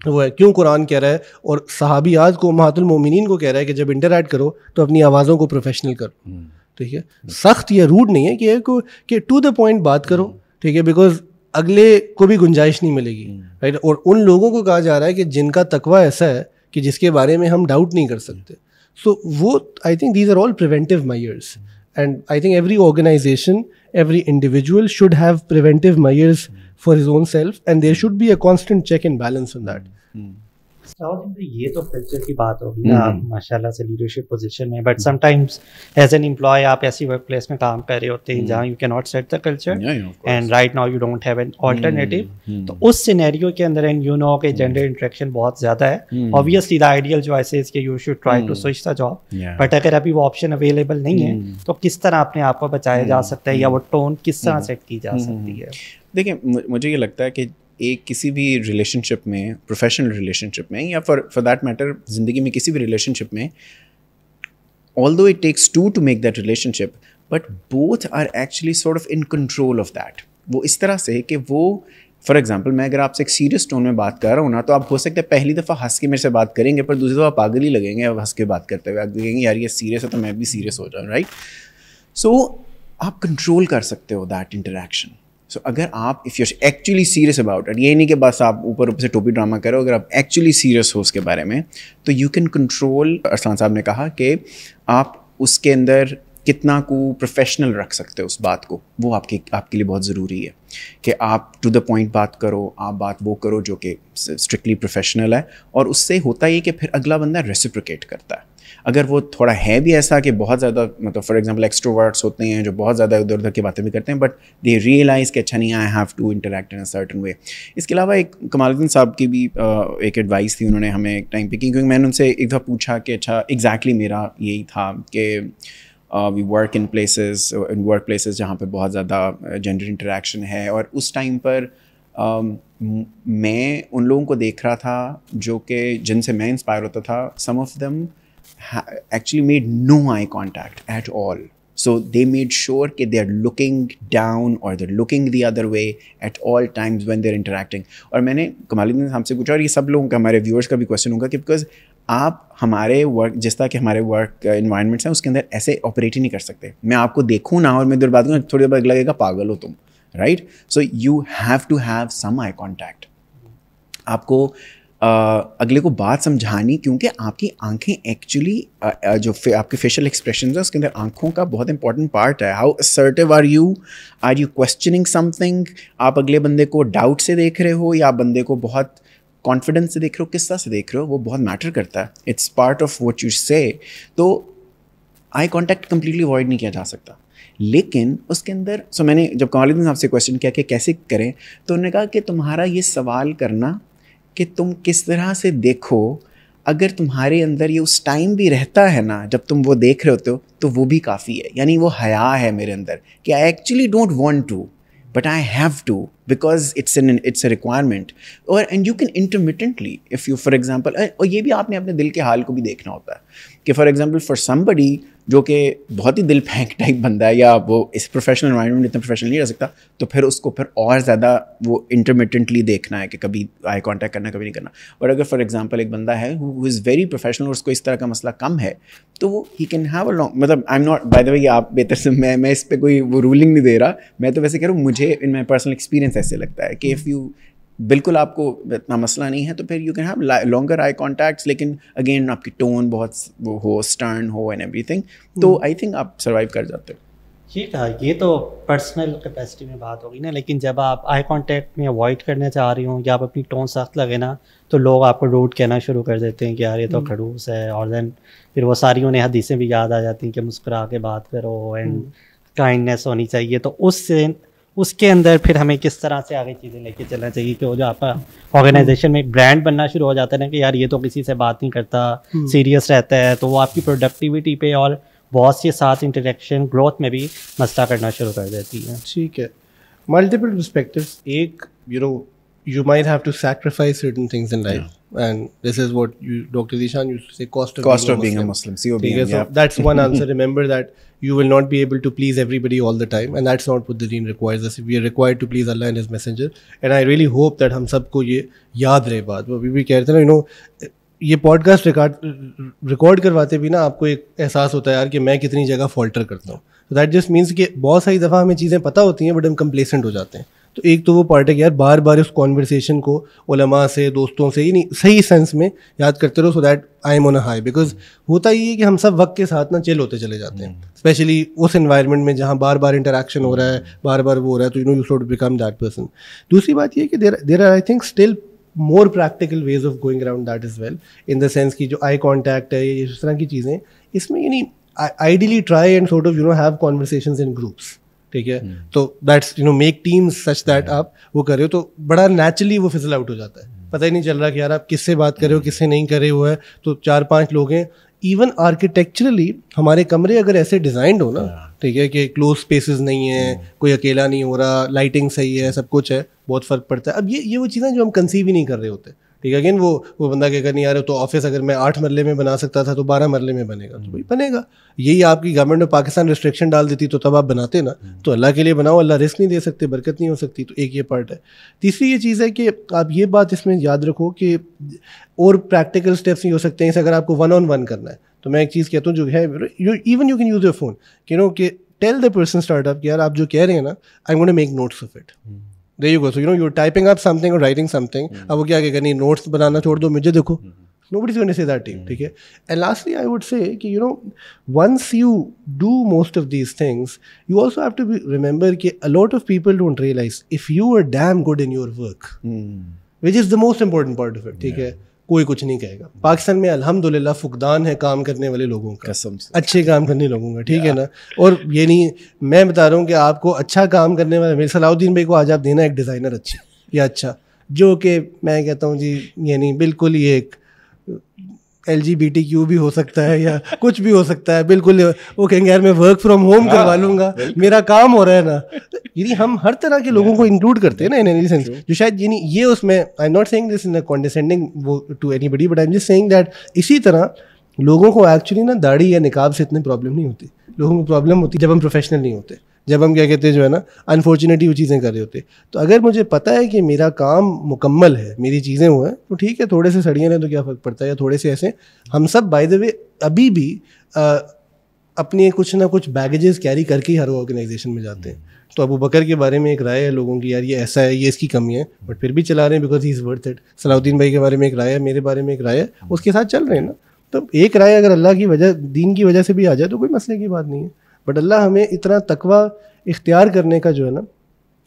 وہ ہے کیوں قرآن کہہ رہا ہے اور صحابیات کو امہات المومنین کو کہہ رہا ہے کہ جب انٹریکٹ کرو تو اپنی آوازوں کو پروفیشنل کرو, ٹھیک ہے, سخت یا روڈ نہیں ہے کہ ٹو دا پوائنٹ بات کرو, ٹھیک ہے, بیکاز اگلے کو بھی گنجائش نہیں ملے گی, رائٹ. اور ان لوگوں کو کہا جا رہا ہے کہ جن کا تقویٰ ایسا ہے کہ جس کے بارے میں ہم ڈاؤٹ نہیں کر سکتے. سو وہ I think these are all preventive measures. And I think every organization, every individual should have preventive measures for his own self, and there should be a constant check and balance on that. یہ تو culture کی بات ہوگی نا, آپ ماشاءاللہ سے leadership position میں, but sometimes as an employee آپ ایسی ورک پلیس میں کام کر رہے ہوتے ہیں جہاں یو کی not set the culture and right now you don't have an alternative. تو اس سینیریو کے اندر اینڈ یو نو کہ جینڈر انٹریکشن بہت زیادہ ہے, obviously the ideal choice is کہ you should try to switch the job, but اگر ابھی وہ آپشن اویلیبل نہیں ہے تو کس طرح اپنے آپ کو بچایا جا سکتا ہے, یا وہ ٹون کس طرح سیٹ کی جا سکتی ہے؟ دیکھیں مجھے یہ لگتا ہے کہ ایک کسی بھی ریلیشن شپ میں, پروفیشنل ریلیشن شپ میں یا فار دیٹ میٹر زندگی میں کسی بھی ریلیشن شپ میں, although it takes two to make that relationship, but both are actually sort of in control of that. وہ اس طرح سے کہ وہ, فار ایگزامپل میں اگر آپ سے ایک سیریس ٹون میں بات کر رہا ہوں نا, تو آپ ہو سکتا ہے پہلی دفعہ ہنس کے میرے سے بات کریں گے, پر دوسری دفعہ پاگل ہی لگیں گے ہنس کے بات کرتے ہوئے, آپ کہیں گے یار یہ سیریس ہے تو میں بھی سیریس ہو جاؤں, رائٹ؟ سو آپ کنٹرول کر سکتے ہو دیٹ انٹریکشن. سو اگر آپ if you actually serious about it, یہ نہیں کہ بس آپ اوپر سے ٹوپی ڈرامہ کرو, اگر آپ ایکچولی سیریس ہو اس کے بارے میں تو یو کین کنٹرول. ارسلان صاحب نے کہا کہ آپ اس کے اندر کتنا کو پروفیشنل رکھ سکتے ہو اس بات کو, وہ آپ کے لیے بہت ضروری ہے کہ آپ ٹو دا پوائنٹ بات کرو, آپ بات وہ کرو جو کہ اسٹرکٹلی پروفیشنل ہے, اور اس سے ہوتا یہ کہ پھر اگلا بندہ ریسیپریکیٹ کرتا ہے. اگر وہ تھوڑا ہے بھی ایسا کہ بہت زیادہ, مطلب فار ایگزامپل ایکسٹروورٹس ہوتے ہیں جو بہت زیادہ ادھر ادھر کی باتیں بھی کرتے ہیں, بٹ دے ریئلائز کہ اچھا نہیں, I have to interact in a certain way. اس کے علاوہ ایک کمال الدین صاحب کی بھی ایک ایڈوائس تھی, انہوں نے ہمیں ایک ٹائم پہ کی, کیونکہ میں نے ان سے ایک دفعہ پوچھا کہ اچھا ایگزیکٹلی میرا یہی تھا کہ we work in work places جہاں پہ بہت زیادہ جینڈر انٹریکشن ہے, اور اس ٹائم پر میں ان لوگوں کو دیکھ رہا تھا جو کہ جن سے میں انسپائر ہوتا تھا. Some of them actually made no eye contact at all. So they made sure that they are looking down or they're looking the other way at all times when they're interacting. اور میں نے کمال الدین صاحب سے پوچھا, اور یہ سب لوگوں کا, ہمارے ویورس کا بھی کویشچن ہوگا, کہ بیکاز آپ ہمارے ورک, جس طرح کہ ہمارے ورک انوائرمنٹس ہیں اس کے اندر ایسے آپریٹ ہی نہیں کر سکتے. میں آپ کو دیکھوں نا اور میں ادھر بات کروں, تھوڑی دیر بعد لگے گا پاگل ہو تم, right? So you have to have some eye contact. آپ کو اگلے کو بات سمجھانی, کیونکہ آپ کی آنکھیں ایکچولی جو آپ کے فیشیل ایکسپریشنز ہیں اس کے اندر آنکھوں کا بہت امپورٹنٹ پارٹ ہے. How assertive are you questioning something, آپ اگلے بندے کو ڈاؤٹ سے دیکھ رہے ہو یا آپ بندے کو بہت کانفیڈنس سے دیکھ رہے ہو, کس طرح سے دیکھ رہے ہو, وہ بہت میٹر کرتا ہے. It's part of what you say. تو آئی کانٹیکٹ کمپلیٹلی اوائڈ نہیں کیا جا سکتا, لیکن اس کے اندر میں نے جب کمال الدین صاحب سے کویشچن کیا کہ کیسے کریں, تو انہوں نے کہا کہ تمہارا یہ سوال کرنا کہ تم کس طرح سے دیکھو, اگر تمہارے اندر یہ اس ٹائم بھی رہتا ہے نا جب تم وہ دیکھ رہے ہوتے ہو, تو وہ بھی کافی ہے. یعنی وہ حیا ہے میرے اندر کہ I actually don't want to, but I have to because it's a requirement. اور and you can intermittently if you for example, اور یہ بھی آپ نے اپنے دل کے حال کو بھی دیکھنا ہوتا ہے کہ فار ایگزامپل فار سم بڈی جو کہ بہت ہی دل پھینک ٹائپ بندہ ہے, یا وہ اس پروفیشنل انوائرمنٹ اتنا پروفیشنل نہیں رہ سکتا, تو پھر اس کو پھر اور زیادہ وہ انٹرمیٹنٹلی دیکھنا ہے کہ کبھی آئی کانٹیکٹ کرنا, کبھی نہیں کرنا. اور اگر فار ایگزامپل ایک بندہ ہے ہو از ویری پروفیشنل اور اس کو اس طرح کا مسئلہ کم ہے, تو وہ ہی کین ہیو اے لانگ, مطلب I am not by the way, آپ بہتر سے, میں اس پہ کوئی وہ رولنگ نہیں دے رہا, میں تو ویسے کہہ رہا ہوں مجھے ان مائی پرسنل ایکسپیرینس ایسے لگتا ہے کہ اف یو بالکل آپ کو اتنا مسئلہ نہیں ہے تو پھر you can have longer eye contacts, لیکن اگین آپ کی ٹون بہت وہ ہو, اسٹرن ہو اینڈ ایوری تھنگ, تو آئی تھنک آپ سروائیو کر جاتے ہو. ٹھیک ہے, یہ تو پرسنل کیپیسٹی میں بات ہوگی نا, لیکن جب آپ آئی کانٹیکٹ میں اوائڈ کرنا چاہ رہی ہوں یا آپ اپنی ٹون سخت لگے نا, تو لوگ آپ کو روڈ کہنا شروع کر دیتے ہیں کہ یار یہ تو کھڑوس ہے, اور دین پھر وہ ساری انہیں حدیثیں بھی یاد آ جاتی ہیں کہ مسکرا کے بات کرو اینڈ کائنڈنیس ہونی چاہیے. تو اس کے اندر پھر ہمیں کس طرح سے آگے چیزیں لے کے چلنا چاہیے کہ وہ جو آپ کا آرگنائزیشن میں ایک برانڈ بننا شروع ہو جاتا ہے نا کہ یار یہ تو کسی سے بات نہیں کرتا, سیریس رہتا ہے, تو وہ آپ کی پروڈکٹیوٹی پہ اور باس کے ساتھ انٹریکشن گروتھ میں بھی مسئلہ کرنا شروع کر دیتی ہے. ٹھیک ہے, ملٹیپل پرسپیکٹیوز. ایک you might have to sacrifice certain things in life, and this is what Dr. Zishan used to say, cost of being a Muslim. So that's one answer. Remember that you will not be able to please everybody all the time, and that's not what the deen requires us. We are required to please Allah and His Messenger, and I really hope that hum sab ko ye yaad rahe baat. وہ بھی کہتے ہیں نا, یہ pod cost record کرواتے بھی نا آپ کو ایک احساس ہوتا ہے یار کہ میں کتنی جگہ فالٹر کرتا ہوں. So that just means کہ بہت ساری دفعہ ہمیں چیزیں پتہ ہوتی ہیں بٹ ہم کمپلیسنٹ ہو جاتے ہیں. تو تو ایک تو وہ پارٹ ہے کہ یار بار بار اس کانورسیشن کو علماء سے, دوستوں سے, یعنی صحیح سینس میں یاد کرتے رہو, so that I am on a high. Because ہوتا یہ ہے کہ ہم سب وقت کے ساتھ نا چل ہوتے چلے جاتے ہیں, اسپیشلی اس انوائرمنٹ میں جہاں بار بار انٹریکشن ہو رہا ہے, بار بار وہ ہو رہا ہے, تو you should become that person. دوسری بات یہ ہے کہ there are I think still more practical ways of going around that as well, in the sense کہ جو آئی کانٹیکٹ ہے, یہ اس طرح کی چیزیں, اس میں یعنی ideally try and sort of have conversations in groups, ٹھیک ہے, تو that's make teams such that آپ وہ کر رہے ہو تو بڑا نیچرلی وہ فزل آؤٹ ہو جاتا ہے, پتہ ہی نہیں چل رہا کہ یار آپ کس سے بات کر رہے ہو, کس سے نہیں کر رہے ہو ہے. تو 4-5 لوگ ہیں. ایون آرکیٹیکچرلی ہمارے کمرے اگر ایسے ڈیزائنڈ ہو نا, ٹھیک ہے, کہ کلوز اسپیسز نہیں ہیں, کوئی اکیلا نہیں ہو رہا, لائٹنگ صحیح ہے, سب کچھ ہے, بہت فرق پڑتا ہے. اب یہ وہ چیزیں جو ہم کنسیو ہی نہیں کر رہے ہوتے, ٹھیک ہے. اگین وہ بندہ کہہ کر نہیں آ رہا, تو آفس اگر میں 8 مرلے میں بنا سکتا تھا تو 12 مرلے میں بنے گا, تو بھائی بنے گا. یہی آپ کی گورنمنٹ آف پاکستان ریسٹرکشن ڈال دیتی تو تب آپ بناتے نا. تو اللہ کے لیے بناؤ, اللہ رزق نہیں دے سکتے, برکت نہیں ہو سکتی. تو ایک یہ پارٹ ہے. تیسری یہ چیز ہے کہ آپ یہ بات اس میں یاد رکھو کہ اور پریکٹیکل اسٹیپس نہیں ہو سکتے ہیں. اگر آپ کو 1-on-1 کرنا ہے تو میں ایک چیز کہتا ہوں جو ہے, even you can use your phone, کہ tell the person start up کہ یار آپ جو کہہ رہے ہیں نا, I am gonna make notes of it. There you go. So you're typing up something or writing something. اب وہ کیا کہے گا, نہیں نوٹس بنانا چھوڑ دو, مجھے دیکھو. Nobody's going to say that to you, ٹھیک ہے. And lastly I would say کہ once you do most of these things, you also have to remember کہ a lot of people don't realize if you are damn good in your work, which is the most important part of it, ٹھیک ہے, کوئی کچھ نہیں کہے گا. پاکستان میں الحمدللہ فقدان ہے کام کرنے والے لوگوں کا, اچھے کام کرنے لوگوں کا, ٹھیک ہے نا. اور یعنی میں بتا رہا ہوں کہ آپ کو اچھا کام کرنے والے, میرے صلاح الدین بھائی کو آج آپ دینا ایک ڈیزائنر اچھا یا اچھا, جو کہ میں کہتا ہوں جی یعنی بالکل ہی ایک LGBTQ بھی ہو سکتا ہے یا کچھ بھی ہو سکتا ہے, بالکل وہ کہیں گے یار میں ورک فرام ہوم کروا لوں گا, میرا کام ہو رہا ہے نا. یعنی ہم ہر طرح کے لوگوں کو انکلوڈ کرتے ہیں نا, ان اینی سینس, جو شاید یعنی یہ اس میں, آئی am not seeing this in a کانڈیسینڈنگ to any body, but I am just seeing that اسی طرح لوگوں کو ایکچولی نا داڑھی یا نقاب سے اتنی پرابلم نہیں ہوتی. لوگوں کو پرابلم ہوتی جب ہم پروفیشنل نہیں ہوتے, جب ہم کیا کہتے ہیں جو ہے نا انفارچونیٹلی وہ چیزیں کر رہے ہوتے. تو اگر مجھے پتہ ہے کہ میرا کام مکمل ہے, میری چیزیں وہ ہیں, تو ٹھیک ہے, تھوڑے سے سڑیاں ہیں تو کیا فرق پڑتا ہے, یا تھوڑے سے ایسے. ہم سب بائی دا وے ابھی بھی اپنی کچھ نہ کچھ بیگیجز کیری کر کے ہی ہر آرگنائزیشن میں جاتے ہیں. تو ابو بکر کے بارے میں ایک رائے ہے لوگوں کی, یار یہ ایسا ہے, یہ اس کی کمی ہے, بٹ پھر بھی چلا رہے ہیں because he is worth it. صلاح الدین بھائی کے بارے میں ایک رائے ہے, میرے بارے میں ایک رائے ہے, اس کے ساتھ چل رہے ہیں نا. تو ایک رائے اگر اللہ کی وجہ, دین کی وجہ سے بھی آ جائے تو کوئی مسئلے کی بات نہیں ہے. بٹ اللہ ہمیں اتنا تقویٰ اختیار کرنے کا جو ہے نا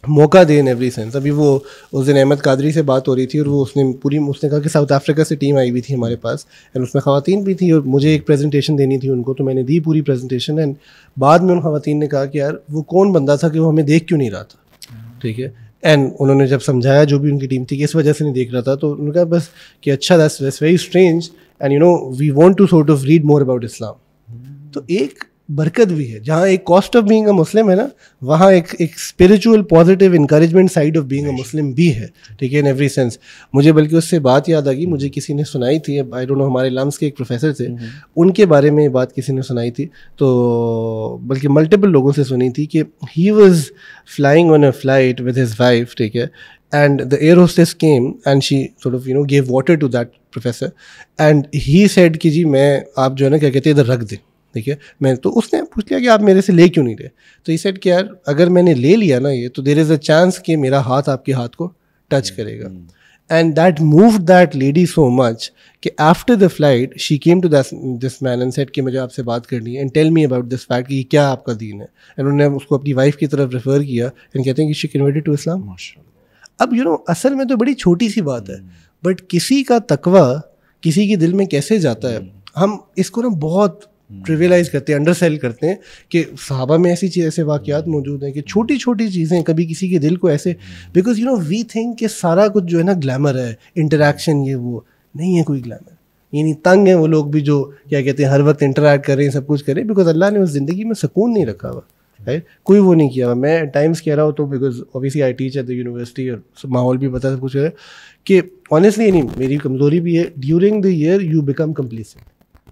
موقع دے ان ایوری سینس. ابھی وہ اس دن احمد قادری سے بات ہو رہی تھی, اور وہ اس نے کہا کہ ساؤتھ افریقہ سے ٹیم آئی ہوئی تھی ہمارے پاس, اینڈ اس میں خواتین بھی تھیں, اور مجھے ایک پریزنٹیشن دینی تھی ان کو, تو میں نے دی پوری پریزنٹیشن. اینڈ بعد میں ان خواتین نے کہا کہ یار وہ کون بندہ تھا کہ وہ ہمیں دیکھ کیوں نہیں رہا تھا, ٹھیک ہے. اینڈ انہوں نے جب سمجھایا جو بھی ان کی ٹیم تھی کہ اس وجہ سے نہیں دیکھ رہا تھا, تو انہوں نے کہا بس کہ اچھا that's very strange, and we want to sort of read more about Islam. تو ایک برکت بھی ہے, جہاں ایک cost of being a Muslim ہے نا, وہاں ایک spiritual positive encouragement side of being a Muslim بھی ہے, ٹھیک ہے, ان ایوری سینس. مجھے بلکہ اس سے بات یاد آ گئی, مجھے کسی نے سنائی تھی, آئی ڈونٹ نو, ہمارے لمس کے ایک پروفیسر تھے, ان کے بارے میں بات کسی نے سنائی تھی, تو بلکہ ملٹیپل لوگوں سے سنی تھی, کہ he was flying on a flight with his wife, ٹھیک ہے, and the air hostess came and she sort of gave water to that professor, and he said کہ جی میں آپ جو ہے نا کیا کہتے ہیں ادھر رکھ دیں, ٹھیک ہے. میں تو اس نے پوچھ لیا کہ آپ میرے سے لے کیوں نہیں رہے, تو he said کہ یار اگر میں نے لے لیا نا یہ, تو there is a chance کہ میرا ہاتھ آپ کے ہاتھ کو ٹچ کرے گا. and that moved that lady so much کہ after the flight she came to this man and said کہ مجھے آپ سے بات کرنی ہے, and tell me about this fact کہ یہ کیا آپ کا دین ہے. and انہوں نے اس کو اپنی وائف کی طرف ریفر کیا, and کہتے ہیں کہ she converted to Islam. اب اصل میں تو بڑی چھوٹی سی بات ہے, بٹ کسی کا تقویٰ کسی کے دل میں کیسے جاتا ہے, ہم اس کو نا بہت ٹریویلائز کرتے ہیں, انڈر سیل کرتے ہیں, کہ صحابہ میں ایسے واقعات موجود ہیں کہ چھوٹی چھوٹی چیزیں کبھی کسی کے دل کو ایسے, بیکاز وی تھنک کہ سارا کچھ جو ہے نا گلیمر ہے, انٹریکشن, یہ وہ نہیں ہے کوئی گلیمر. یعنی تنگ ہیں وہ لوگ بھی جو کیا کہتے ہیں ہر وقت انٹریکٹ کریں, سب کچھ کریں, بیکاز اللہ نے اس زندگی میں سکون نہیں رکھا ہوا, کوئی وہ نہیں کیا. میں ٹائمس کہہ رہا ہوں تو because obviously I teach at the university, اور ماحول بھی پتہ سب کچھ ہے, کہ آنیسٹلی نہیں, میری کمزوری بھی ہے, during the year you become complacent,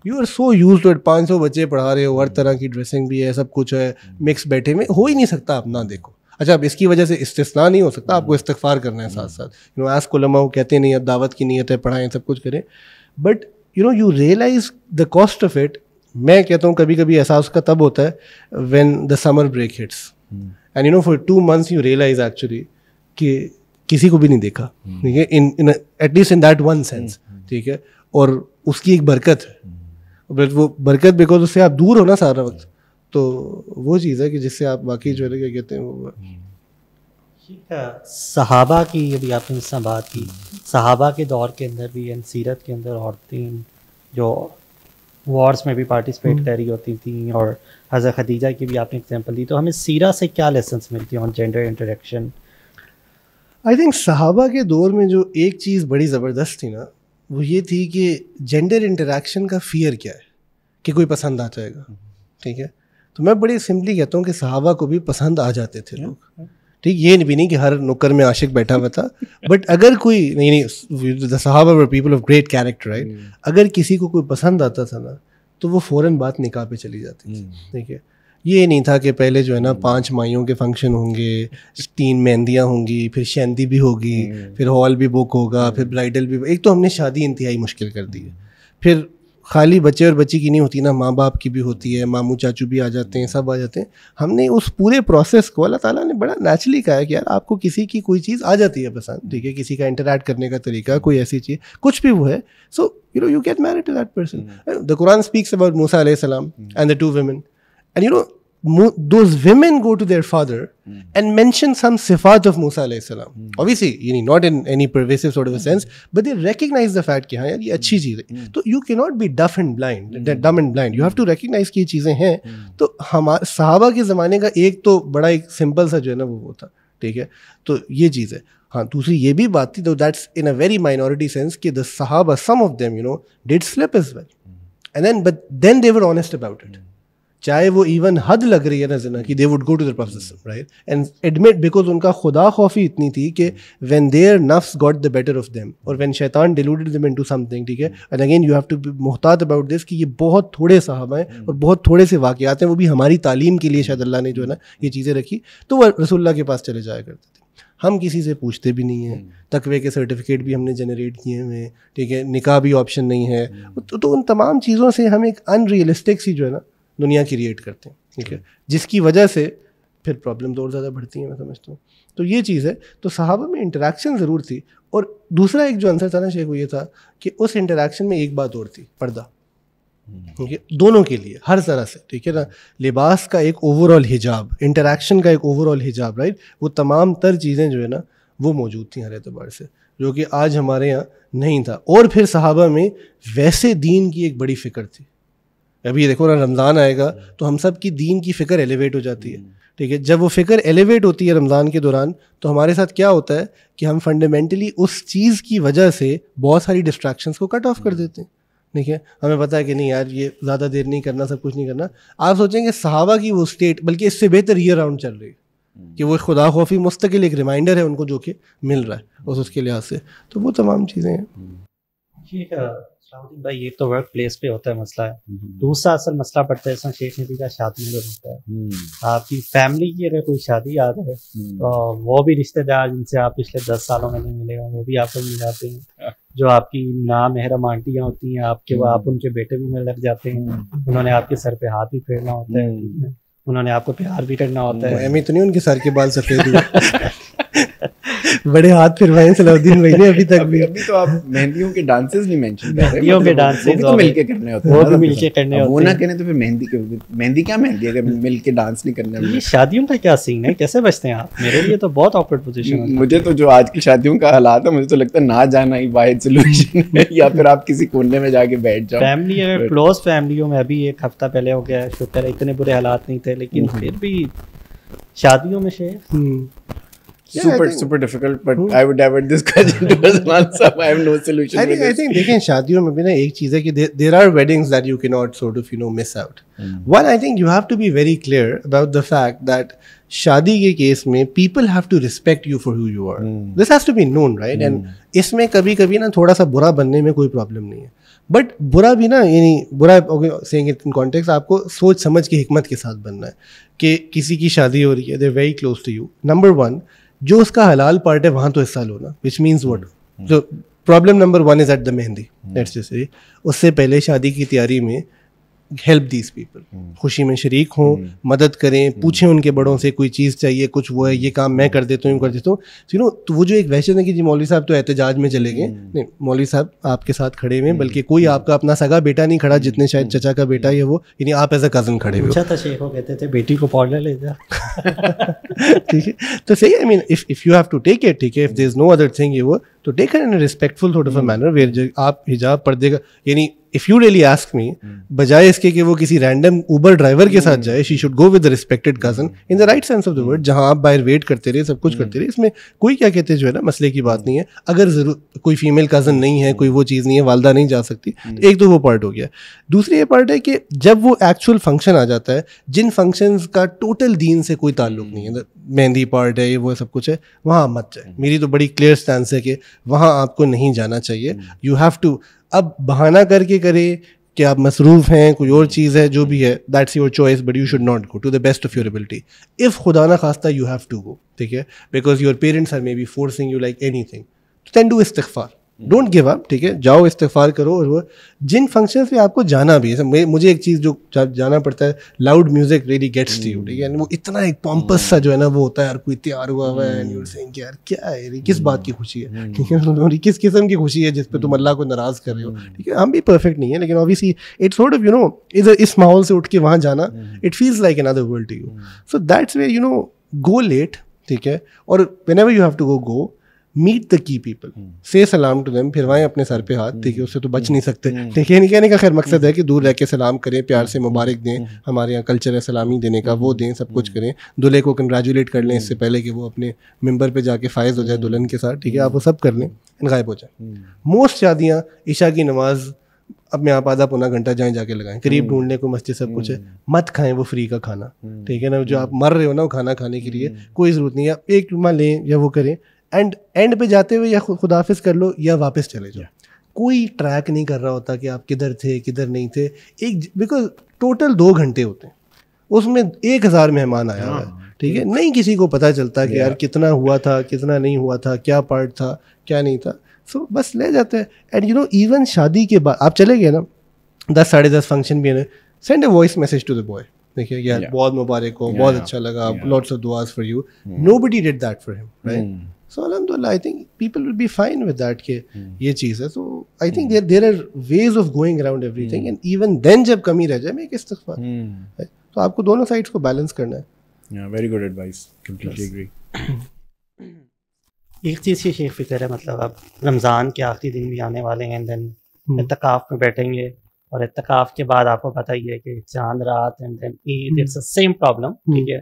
you are so used to it. 500 بچے پڑھا رہے ہو, ہر طرح کی ڈریسنگ بھی ہے, سب کچھ ہے, مکس بیٹھے میں ہو ہی نہیں سکتا آپ نہ دیکھو. اچھا اب اس کی وجہ سے استثناء نہیں ہو سکتا, آپ کو استغفار کرنا ہے ساتھ ساتھ, آسک علماء کہتے نہیں اب دعوت کی نیت ہے, پڑھائیں, سب کچھ کریں, but you realise the cost of it. میں کہتا ہوں کبھی کبھی احساس کا تب ہوتا ہے when the summer break hits, and for 2 months you realise actually کہ کسی کو بھی نہیں دیکھا, ٹھیک ہے, at least in that one sense, ٹھیک ہے, اور اس کی ایک برکت ہے, وہ برکت بیکاز اس سے آپ دور ہو نا سارا وقت, تو وہ چیز ہے کہ جس سے آپ واقعی جو ہے کیا کہتے ہیں وہ. صحابہ کی ابھی آپ نے اس طرح بات کی, صحابہ کے دور کے اندر بھی سیرت کے اندر عورتیں جو وارس میں بھی پارٹیسپیٹ کر رہی ہوتی تھیں, اور حضرت خدیجہ کی بھی آپ نے ایگزامپل دی, تو ہمیں سیرہ سے کیا لیسنس ملتی ہیں on gender interaction? I think صحابہ کے دور میں جو ایک چیز بڑی زبردست تھی نا, وہ یہ تھی کہ جینڈر انٹریکشن کا فیئر کیا ہے کہ کوئی پسند آ جائے گا, ٹھیک ہے. تو میں بڑی سمپلی کہتا ہوں کہ صحابہ کو بھی پسند آ جاتے تھے لوگ, ٹھیک, یہ بھی نہیں کہ ہر نکر میں عاشق بیٹھا ہوا تھا, بٹ اگر کوئی نہیں, صحابہ were people of great character, right, اگر کسی کو کوئی پسند آتا تھا نا تو وہ فوراً بات نکاح پہ چلی جاتی تھی, ٹھیک ہے. یہ نہیں تھا کہ پہلے جو ہے نا 5 مائیوں کے فنکشن ہوں گے, 3 مہندیاں ہوں گی, پھر شہندی بھی ہوگی, پھر ہال بھی بک ہوگا, پھر برائڈل بھی. ایک تو ہم نے شادی انتہائی مشکل کر دی ہے, پھر خالی بچے اور بچی کی نہیں ہوتی نا, ماں باپ کی بھی ہوتی ہے, ماموں چاچو بھی آ جاتے ہیں, سب آ جاتے ہیں. ہم نے اس پورے پروسیس کو اللہ تعالیٰ نے بڑا نیچرلی کہا ہے کہ یار آپ کو کسی کی کوئی چیز آ جاتی ہے پسند, ٹھیک ہے, کسی کا انٹریکٹ کرنے کا طریقہ, کوئی ایسی چیز کچھ بھی وہ ہے, so you get married to that person. The Quran speaks about Musa علیہ السلام and the 2 women, and those women go to their father and mention some sifat of Musa alayhi salam. Obviously, not in any pervasive sort of a sense, but they recognize the fact کہ ہاں یار یہ اچھی چیز ہے. تو you cannot be dumb and blind. You have to recognize کہ یہ چیزیں ہیں. تو صحابہ کے زمانے کا ایک تو بڑا ایک سمپل سا جو ہے نا وہ تھا, ٹھیک ہے. تو یہ چیز ہے. ہاں, دوسری یہ بھی بات تھی, تو that's in a very minority sense کہ the صحابہ, some of them did slip as well, and then they were honest about it. چاہے وہ ایون حد لگ رہی ہے نا زنا کی, they would go to the Prophet right and admit, because ان کا خدا خوفی اتنی تھی کہ when their nafs got the better of them, or when شیطان deluded them into something, ٹھیک ہے. and again you have to be محتاط about this کہ یہ بہت تھوڑے صحابہ ہیں اور بہت تھوڑے سے واقعات ہیں, وہ بھی ہماری تعلیم کے لیے شاید اللہ نے جو ہے نا یہ چیزیں رکھی, تو وہ رسول اللہ کے پاس چلے جایا کرتے تھے. ہم کسی سے پوچھتے بھی نہیں ہیں, تقوی کے سرٹیفکیٹ بھی ہم نے جنریٹ کیے ہوئے, ٹھیک ہے, نکاح بھی آپشن نہیں ہے. تو ان تمام چیزوں سے ہم ایک ان ریئلسٹک سی جو ہے نا دنیا کریٹ کرتے ہیں, ٹھیک ہے, جس کی وجہ سے پھر پرابلم اور زیادہ بڑھتی ہیں, میں سمجھتا ہوں. تو یہ چیز ہے. تو صحابہ میں انٹریکشن ضرور تھی, اور دوسرا ایک جو آنسر تھا نا شیخ, وہ یہ تھا کہ اس انٹریکشن میں ایک بات اور تھی, پردہ, ٹھیک ہے, دونوں کے لیے ہر طرح سے, ٹھیک ہے نا. لباس کا ایک اوور آل حجاب, انٹریکشن کا ایک اوور آل حجاب, رائٹ, وہ تمام تر چیزیں جو ہے نا وہ موجود تھیں ہر اعتبار سے, جو کہ آج ہمارے یہاں نہیں تھا. اور پھر صحابہ میں ویسے دین کی ایک بڑی فکر تھی. ابھی دیکھو نا, رمضان آئے گا تو ہم سب کی دین کی فکر ایلیویٹ ہو جاتی ہے, ٹھیک ہے. جب وہ فکر ایلیویٹ ہوتی ہے رمضان کے دوران, تو ہمارے ساتھ کیا ہوتا ہے کہ ہم فنڈامنٹلی اس چیز کی وجہ سے بہت ساری ڈسٹریکشنس کو کٹ آف کر دیتے ہیں, ٹھیک ہے. ہمیں پتہ ہے کہ نہیں یار یہ زیادہ دیر نہیں کرنا, سب کچھ نہیں کرنا. آپ سوچیں کہ صحابہ کی وہ اسٹیٹ بلکہ اس سے بہتر ایئر راؤنڈ چل رہی ہے, کہ وہ خدا خوفی مستقل ایک ریمائنڈر ہے ان کو جو کہ مل رہا ہے اس کے لحاظ سے. تو وہ تمام چیزیں ہیں. ٹھیک ہے بھائی, یہ تو ورک پلیس پہ ہوتا ہے مسئلہ ہے. دوسرا اصل مسئلہ پڑتا ہے, اس میں شیخ نے بھی کہا شادی میں ہوتا ہے. آپ کی فیملی کی اگر کوئی شادی یاد ہے تو وہ بھی رشتے دار جن سے آپ پچھلے 10 سالوں میں نہیں ملے گا, وہ بھی آپ کو مل جاتے ہیں. جو آپ کی نامحرم آنٹیاں ہوتی ہیں آپ کے, وہ آپ ان کے بیٹے بھی مل لگ جاتے ہیں. انہوں نے آپ کے سر پہ ہاتھ بھی پھیرنا ہوتا ہے, انہوں نے آپ کو پیار بھی کرنا ہوتا ہے. اہمی تو نہیں ان کے سر کے بال سفید ہوئے, بڑے ہاتھ پھروائے صلاح الدین بھائی نے ابھی تک بھی. ابھی تو آپ مہندیوں کے ڈانسز نہیں مینشن کر رہے, مہندیوں کے ڈانسز تو مل کے کرنے ہوتے ہیں, وہ بھی مل کے کرنے ہوتے ہیں. وہ نہ کریں تو پھر مہندی کیا مہندی اگر مل کے ڈانس نہیں کرنا. یہ شادیوں کا کیا سین ہے, کیسے بچتے ہیں آپ؟ میرے لیے تو بہت آکورڈ پوزیشن ہے. مجھے تو جو آج کی شادیوں کا حالات ہے, مجھے تو لگتا ہے نہ جانا ہی واحد سولوشن ہے, یا پھر آپ کسی کونے میں جا کے بیٹھ جاؤ. فیملی اگر کلوز فیملیوں میں, ابھی ایک ہفتہ پہلے ہو گیا, شکر ہے اتنے برے حالات نہیں تھے, لیکن پھر بھی شادیوں میں شیخ super difficult, but I would divert this question to Usman Sahab. I have no solution. I think دیکھیں شادیوں میں بھی نا ایک چیز ہے کہ there are weddings that you cannot sort of miss out. One, I think you have to be very clear about the fact that شادی کے کیس میں people have to respect you for who you are. This has to be known, right? And اس میں کبھی کبھی نا تھوڑا سا برا بننے میں کوئی پرابلم نہیں ہے, بٹ برا بھی نا, یعنی برا saying it in context, آپ کو سوچ سمجھ کے حکمت کے ساتھ بننا ہے. کہ کسی کی شادی ہو رہی ہے, they're very close to you. Number one, جو اس کا حلال پارٹ ہے وہاں تو حصہ لو نا, which means what? So problem number one is at the mehndi. Let's just say اس سے پہلے شادی کی تیاری میں ہیلپ دیز پیپل, خوشی میں شریک ہوں, مدد کریں, پوچھیں ان کے بڑوں سے کوئی چیز چاہیے, کچھ وہ ہے یہ کام میں کر دیتا ہوں, کر دیتا ہوں. تو وہ جو ایک وحشت ہے کہ جی مولوی صاحب تو احتجاج میں چلے گئے, نہیں مولوی صاحب آپ کے ساتھ کھڑے ہوئے, بلکہ کوئی آپ کا اپنا سگا بیٹا نہیں کھڑا, جتنے شاید چچا کا بیٹا یا وہ, یعنی آپ ایز اے کزن کھڑے ہوئے. اچھا تھا شیخ کہتے تھے بیٹی کو پاؤڈر لے جا, ٹھیک ہے, تو صحیح, I mean if you have to take it, ٹھیک ہے, if there is no other thing یہ وہ, تو take it in a respectful sort of a manner where آپ حجاب پردے کا, یعنی if you really ask me, بجائے اس کے کہ وہ کسی رینڈم اوبر ڈرائیور کے ساتھ جائے, she should go with the respected cousin in the right sense of the word, جہاں آپ باہر ویٹ کرتے رہے, سب کچھ کرتے رہے, اس میں کوئی کیا کہتے جو ہے نا مسئلے کی بات نہیں ہے. اگر ضرور کوئی فیمیل کزن نہیں ہے, کوئی وہ چیز نہیں ہے, والدہ نہیں جا سکتی, ایک تو وہ پارٹ ہو گیا. دوسری یہ پارٹ ہے کہ جب وہ ایکچوئل فنکشن آ جاتا ہے, جن فنکشنز کا ٹوٹل دین سے کوئی تعلق نہیں ہے, مہندی پارٹ ہے, یہ وہ سب کچھ ہے, وہاں مت جائے. میری تو بڑی کلیئر اسٹینس ہے کہ وہاں آپ کو نہیں جانا چاہیے. یو ہیو ٹو, اب بہانہ کر کے کرے کہ آپ مصروف ہیں, کوئی اور چیز ہے, جو بھی ہے, that's your choice, but you should not go to the best of your ability. If خدا نہ خواستہ یو ہیو ٹو گو, ٹھیک ہے, because your parents are maybe forcing you like anything, then do استغفار, don't give up, ٹھیک ہے, جاؤ استغفار کرو. اور وہ جن فنکشنس پہ آپ کو جانا بھی ہے, مجھے ایک چیز جو جانا پڑتا ہے, loud music really gets to you, ٹھیک ہے, وہ اتنا ایک پامپس سا جو ہے نا وہ ہوتا ہے, یار کوئی تیار ہوا ہوا ہے, اینڈ یو آر سیئنگ کہ یار کیا ہے, کس بات کی خوشی ہے, ٹھیک ہے, کس قسم کی خوشی ہے جس پہ تم اللہ کو ناراض کر رہے ہو, ٹھیک ہے. ہم بھی پرفیکٹ نہیں ہیں, لیکن obviously it's sort of, you know, اس ماحول سے اٹھ کے وہاں جانا, it feels like another world to you. So that's where, you know, go late, ٹھیک ہے, اور whenever you have to go meet the key people, say salam to them, پھروائیں اپنے سر پہ ہاتھ, ٹھیک ہے, اس سے تو بچ نہیں سکتے, ٹھیک ہے. نہیں کہنے کا خیر مقصد ہے کہ دور رہ کے سلام کریں, پیار سے مبارک دیں, ہمارے یہاں کلچر ہے سلامی دینے کا, وہ دیں, سب کچھ کریں, دلہے کو کنگریچولیٹ کر لیں اس سے پہلے کہ وہ اپنے ممبر پہ جا کے فائز ہو جائے دلہن کے ساتھ, ٹھیک ہے, آپ وہ سب کر لیں, غائب ہو جائیں. موسٹ شادیاں عشاء کی نماز اب میں آپ آدھا پونا گھنٹہ جائیں جا کے لگائیں, قریب ڈھونڈ لیں, کوئی مسجد, سب کچھ ہے, مت کھائیں وہ فری کا کھانا, ٹھیک ہے نا, جو آپ مر رہے ہو نا وہ کھانا کھانے کے لیے کوئی ضرورت نہیں ہے, ایک لقمہ لیں یا وہ کریں, اینڈ پہ جاتے ہوئے یا خداحافظ کر لو یا واپس چلے جاؤ. کوئی ٹریک نہیں کر رہا ہوتا کہ آپ کدھر تھے کدھر نہیں تھے, ایک بیکاز ٹوٹل 2 گھنٹے ہوتے ہیں, اس میں 1000 مہمان آیا ہوا ہے, ٹھیک ہے, نہیں کسی کو پتہ چلتا کہ یار کتنا ہوا تھا کتنا نہیں ہوا تھا, کیا پارٹ تھا کیا نہیں تھا, سو بس لے جاتے ہیں. اینڈ یو نو ایون شادی کے بعد آپ چلے گئے نا, 10 ساڑھے 10 فنکشن بھی ہے, send a voice message to the boy, دیکھیے یار بہت مبارک ہو, بہت اچھا لگا, لاٹس آف دعاز for you. Nobody did that for him, right. So alhamdulillah, I think people will be fine with that کہ یہ چیز ہے. So I think there are ways of going around everything, and even then جب کمی رہ جائے میں ایک استغفار, تو آپ کو دونوں سائڈس کو بیلنس کرنا ہے. Very good advice, completely agree. ایک چیز کی شیخ فکر ہے, مطلب اب رمضان کے آخری دن بھی آنے والے ہیں, دین اعتکاف میں بیٹھیں گے, اور اعتکاف کے بعد آپ کو پتہ ہی ہے کہ Chand Raat and then Eid, it's a same problem, ٹھیک ہے.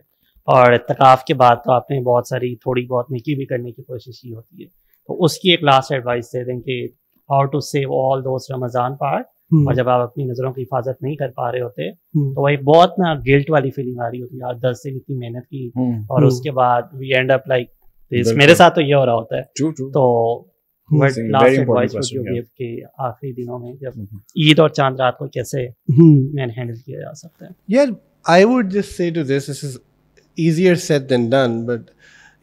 اور اعتکاف کے بعد تو آپ نے بہت ساری تھوڑی بہت نیکی بھی کرنے کی کوشش کی ہوتی ہے, تو اس کی ایک لاسٹ ایڈوائس دے دیں کہ how to save all those Ramzan part. اور جب آپ اپنی نظروں کی حفاظت نہیں کر پا رہے ہوتے تو وہ ایک بہت نا گلٹ والی فیلنگ آ رہی ہوتی ہے, یار 10 دن اتنی محنت کی اور اس کے بعد وی اینڈ اپ لائک دس. میرے ساتھ تو یہ ہو رہا ہوتا ہے. تو لاسٹ ایڈوائس کہ آخری دنوں میں جب عید اور چاند رات کو کیسے مین ہینڈل کیا جا سکتا ہے. یار I would just say to this is easier said than done, but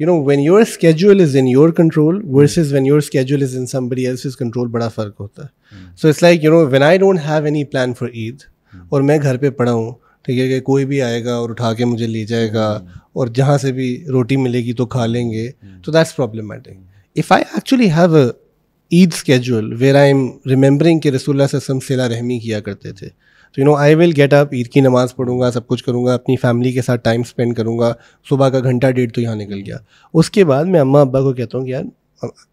you know when your schedule is in your control versus when your schedule is in somebody else's control, bada fark hota hai. So it's like, you know, when I don't have any plan for Eid اور میں گھر پہ پڑا ہوں, ٹھیک ہے, کہ کوئی بھی آئے گا اور اٹھا کے مجھے لے جائے گا اور جہاں سے بھی روٹی ملے گی تو کھا لیں گے, تو that's problematic. If I actually have a Eid schedule where I am remembering کہ رسول اللہ صلی اللہ علیہ وسلم صلہ رحمی کیا کرتے تھے, تو you know I will get up, عید کی نماز پڑھوں گا, سب کچھ کروں گا, اپنی فیملی کے ساتھ ٹائم اسپینڈ کروں گا, صبح کا گھنٹہ ڈیڑھ تو یہاں نکل گیا. اس کے بعد میں اماں ابا کو کہتا ہوں کہ یار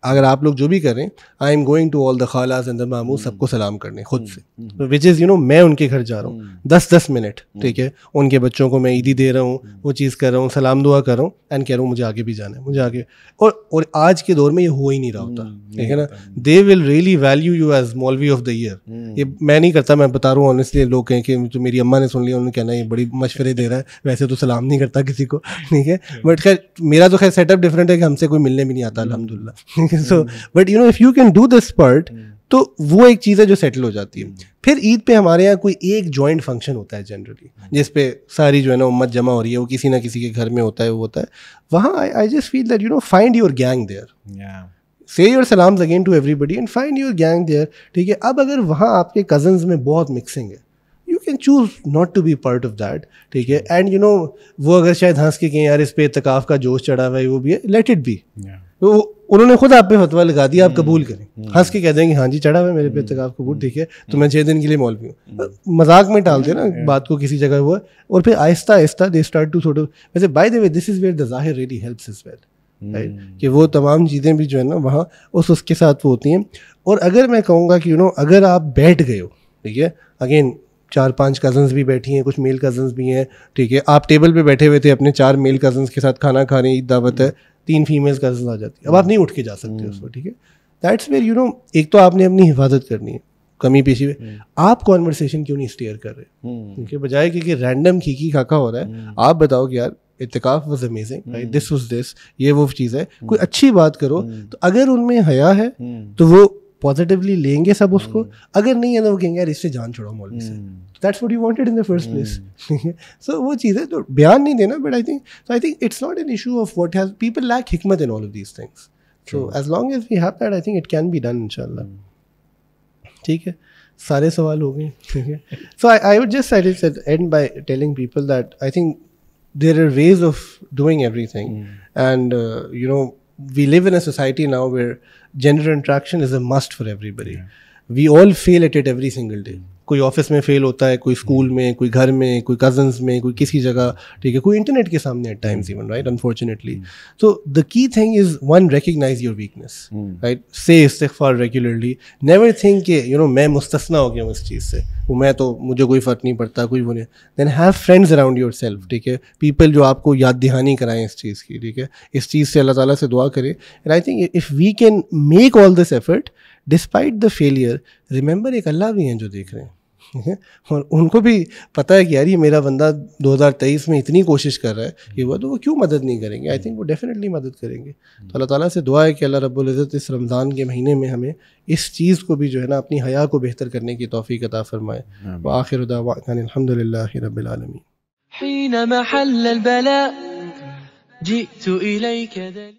اگر آپ لوگ جو بھی کریں, I am going to all the خالاز اینڈ دا ماموں, سب کو سلام کرنے خود سے, وچ از یو نو میں ان کے گھر جا رہا ہوں 10 منٹ, ٹھیک ہے, ان کے بچوں کو میں عیدی دے رہا ہوں, وہ چیز کر رہا ہوں, سلام دعا کر رہا ہوں, اینڈ کہہ رہا ہوں مجھے آگے بھی جانا ہے, مجھے آگے. اور آج کے دور میں یہ ہو ہی نہیں رہا ہوتا, ٹھیک ہے نا. They will really value you as maulvi of the year. یہ میں نہیں کرتا, میں بتا رہا ہوں آنیسٹلی. لوگ کہیں کہ جو میری اماں نے سن لیا, انہوں نے کہنا یہ بڑی مشورے دے رہا ہے, ویسے تو سلام نہیں کرتا کسی کو, ٹھیک ہے, بٹ خیر میرا تو خیر سیٹ اپ ڈفرینٹ ہے کہ ہم سے کوئی ملنے بھی نہیں آتا الحمدللہ. So but you know if you can do this part, تو وہ ایک چیز ہے جو سیٹل ہو جاتی ہے. پھر عید پہ ہمارے یہاں کوئی ایک جوائنٹ فنکشن ہوتا ہے جنرلی, جس پہ ساری جو ہے نا امت جمع ہو رہی ہے, وہ کسی نہ کسی کے گھر میں ہوتا ہے, وہ ہوتا ہے وہاں. I just feel that you know find your gang there, say your salams again to everybody and find your gang there, ٹھیک ہے. اب اگر وہاں آپ کے کزنز میں بہت مکسنگ ہے, you can choose not to be part of that, ٹھیک ہے. اینڈ یو نو وہ اگر شاید ہنس کے کہیں یار اس پہ اعتکاف کا جوش چڑھا ہوا ہے, وہ بھی ہے, لیٹ اٹ بی. انہوں نے خود آپ پہ فتویٰ لگا دیا, آپ قبول کریں, ہنس کے کہہ دیں گے ہاں جی چڑھا ہوا ہے میرے پہ اعتکاف قبول, ٹھیک ہے, تو میں 6 دن کے لیے مولوی ہوں. مذاق میں ٹالتے ہیں نا بات کو کسی جگہ ہوا, اور پھر آہستہ آہستہ they start to sort of. ویسے by the way this is where the ظاہر ریئلی ہیلپس از ویل, کہ وہ تمام چیزیں بھی جو ہے نا وہاں اس کے ساتھ وہ ہوتی ہیں. اور اگر میں کہوں گا کہ یو نو اگر آپ بیٹھ گئے ہو, ٹھیک ہے, اگین 4-5 کزنس بھی بیٹھی ہیں, کچھ میل کزنس بھی ہیں, ٹھیک ہے, آپ ٹیبل پہ بیٹھے ہوئے تھے اپنے 4 میل کزنس کے ساتھ کھانا کھا رہے ہیں, عید دعوت ہے, 3 فیمیل کزنس آ جاتی ہیں, اب آپ نہیں اٹھ کے جا سکتے اس کو, ٹھیک ہے. دیٹس ویئر یو نو ایک تو آپ نے اپنی حفاظت کرنی ہے, کمی پیشی میں آپ کانورسیشن کیوں نہیں اسٹیئر کر رہے, ٹھیک ہے, بجائے کہ رینڈم کھیکی کھاکا ہو رہا ہے, آپ بتاؤ کہ یار اعتکاف was amazing, right, this was this, یہ وہ چیز ہے, کوئی اچھی بات کرو. تو اگر ان میں حیا ہے تو وہ پازیٹیولی لیں گے سب اس کو, اگر نہیں ہے تو وہ کہیں گے یار اس سے جان چھوڑو مولوی سے, that's what you wanted in the first place. So وہ چیزیں تو بیان نہیں دینا, but I think it's not an issue of what has people lack حکمت in all of these things. So as long as we have that I think it can be done ان شاء اللہ. ٹھیک ہے, سارے سوال ہو گئے, ٹھیک ہے. So I would just end by telling people that I think there are ways of doing everything, and you know we live in a society now where gender interaction is a must for everybody. We all fail at it every single day. کوئی office میں فیل ہوتا ہے, کوئی school میں, کوئی گھر میں, کوئی کزنس میں, کوئی کسی جگہ, ٹھیک ہے, کوئی انٹرنیٹ کے سامنے at times even, right, unfortunately. So the key thing is one, recognize your weakness, right, say استغفار ریگولرلی, نیور تھنک کہ یو نو میں مستثنا ہو گیا ہوں اس چیز سے, وہ میں تو مجھے کوئی فرق نہیں پڑتا, کوئی وہ نہیں. Then have friends around yourself, ٹھیک ہے, پیپل جو آپ کو یاد دہانی کرائیں اس چیز کی, ٹھیک ہے, اس چیز سے اللہ تعالیٰ سے دعا کریں. And I think if we can make all this effort despite the failure, remember ایک اللہ بھی ہیں جو دیکھ رہے ہیں, اور ان کو بھی پتہ ہے کہ یار یہ میرا بندہ 2023 میں اتنی کوشش کر رہا ہے کہ وہ کیوں مدد نہیں کریں گے. آئی تھنک وہ ڈیفینیٹلی مدد کریں گے. تو اللہ تعالیٰ سے دعا ہے کہ اللہ رب العزت اس رمضان کے مہینے میں ہمیں اس چیز کو بھی جو ہے نا اپنی حیا کو بہتر کرنے کی توفیق عطا فرمائے. وآخر دعوانا الحمد للہ رب العالمین.